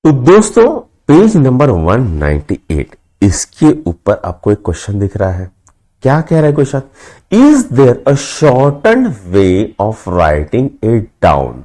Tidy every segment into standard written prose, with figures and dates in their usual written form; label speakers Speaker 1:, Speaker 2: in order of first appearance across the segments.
Speaker 1: तो दोस्तों page number 198 इसके ऊपर आपको एक क्वेश्चन दिख रहा है। क्या कह रहा है question? Is there a shorten way of writing it down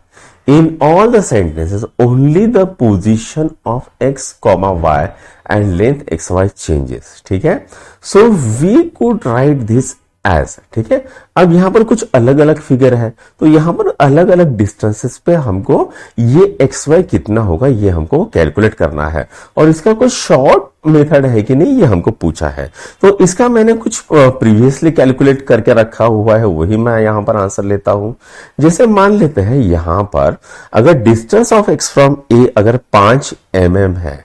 Speaker 1: in all the sentences only the position of X comma Y and length X Y changes. ठीक है, so we could write this as. ठीक है, अब यहां पर कुछ अलग अलग फिगर है, तो यहां पर अलग अलग डिस्टेंसेस पे हमको ये एक्स वाई कितना होगा ये हमको कैलकुलेट करना है, और इसका कोई शॉर्ट मेथड है कि नहीं ये हमको पूछा है। तो इसका मैंने कुछ प्रीवियसली कैलकुलेट करके रखा हुआ है, वही मैं यहां पर आंसर लेता हूं। जैसे मान लेते हैं यहां पर अगर डिस्टेंस ऑफ एक्स फ्रॉम ए अगर 5 mm है,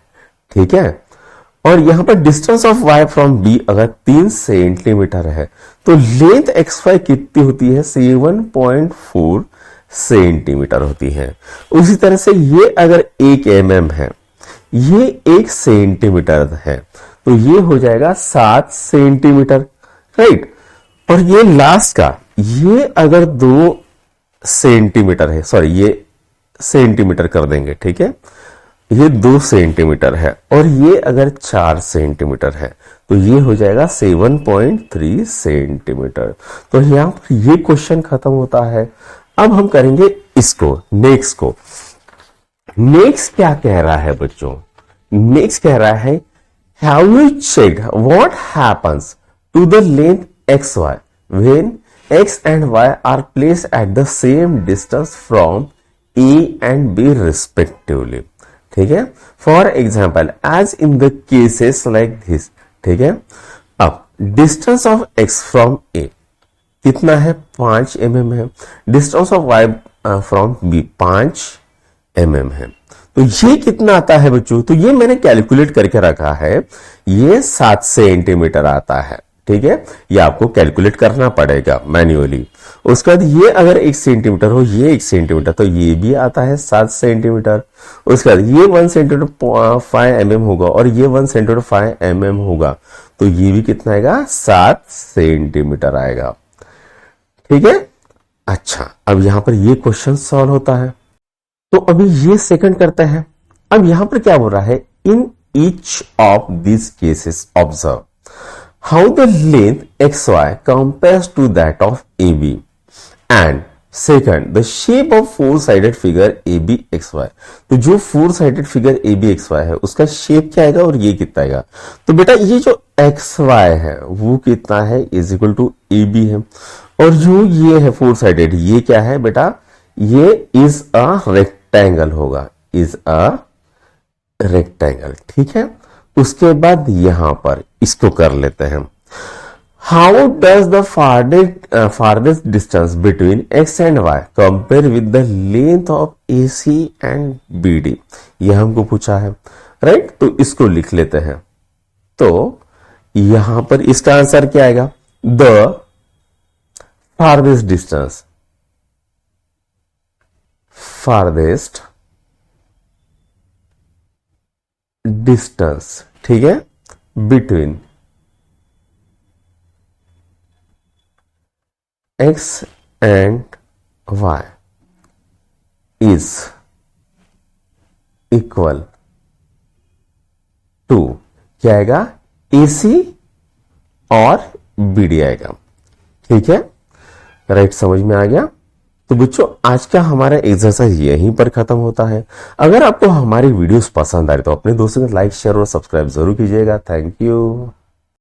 Speaker 1: ठीक है, और यहां पर distance of y from b अगर 3 सेंटीमीटर है, तो लेंथ एक्स वाई कितनी होती है? 7.4 सेंटीमीटर होती है। उसी तरह से ये अगर 1 mm है, ये 1 सेंटीमीटर है, तो ये हो जाएगा 7 सेंटीमीटर, राइट। और ये लास्ट का ये अगर 2 सेंटीमीटर है, सॉरी ये सेंटीमीटर कर देंगे, ठीक है, ये 2 सेंटीमीटर है, और ये अगर 4 सेंटीमीटर है, तो ये हो जाएगा 7.3 सेंटीमीटर। तो यहां पर ये क्वेश्चन खत्म होता है। अब हम करेंगे इसको, नेक्स्ट को। नेक्स्ट क्या कह रहा है बच्चों? नेक्स्ट कह रहा है have you checked what happens to the length X Y when X and Y are placed at the same distance from A and B respectively. ठीक है, for example as in the cases like this. ठीक है, अब distance of X from A कितना है? 5 mm है। Distance of Y from B 5 mm है। तो ये कितना आता है बच्चों? तो ये मैंने कैलकुलेट करके रखा है, ये 7 सेंटीमीटर आता है। ठीक है, ये आपको कैलकुलेट करना पड़ेगा मैन्युअली। उसके बाद ये अगर 1 सेंटीमीटर हो, ये 1 सेंटीमीटर, तो ये भी आता है 7 सेंटीमीटर। उसके बाद ये 1 सेंटीमीटर 5 mm होगा, और ये 1 सेंटीमीटर 5 mm होगा, तो ये भी कितना आएगा? 7 सेंटीमीटर आएगा। ठीक है, अच्छा, अब यहां पर ये क्वेश्चन सॉल्व होता है। तो अभी ये सेकंड करते हैं। अब यहां पर क्या बोल रहा है? In each of this cases observe how the length xy compares to that of AB, and second the shape of four-sided figure ABXY। तो जो four-sided figure ABXY है उसका शेप क्या आएगा और ये कितना आएगा? तो बेटा ये जो XY है वो कितना है? इज इक्वल टू AB है, और जो ये है four-sided ये क्या है बेटा? ये इज अ रेक्टेंगल होगा, इज अ रेक्टेंगल। ठीक है, उसके बाद यहां पर इसको कर लेते हैं। How does the farthest distance between X and Y compare with the length of A C and B D? यह हमको पूछा है, राइट। तो इसको लिख लेते हैं। तो यहां पर इसका आंसर क्या आएगा? The farthest distance, farthest distance, ठीक है, between X and Y is equal to क्या आएगा? AC और BD आएगा। ठीक है, राइट, समझ में आ गया। तो बच्चों आज का हमारा एक्सरसाइज यहीं पर खत्म होता है। अगर आपको हमारी वीडियोस पसंद आ रही तो अपने दोस्तों को लाइक शेयर और सब्सक्राइब जरूर कीजिएगा। Thank you.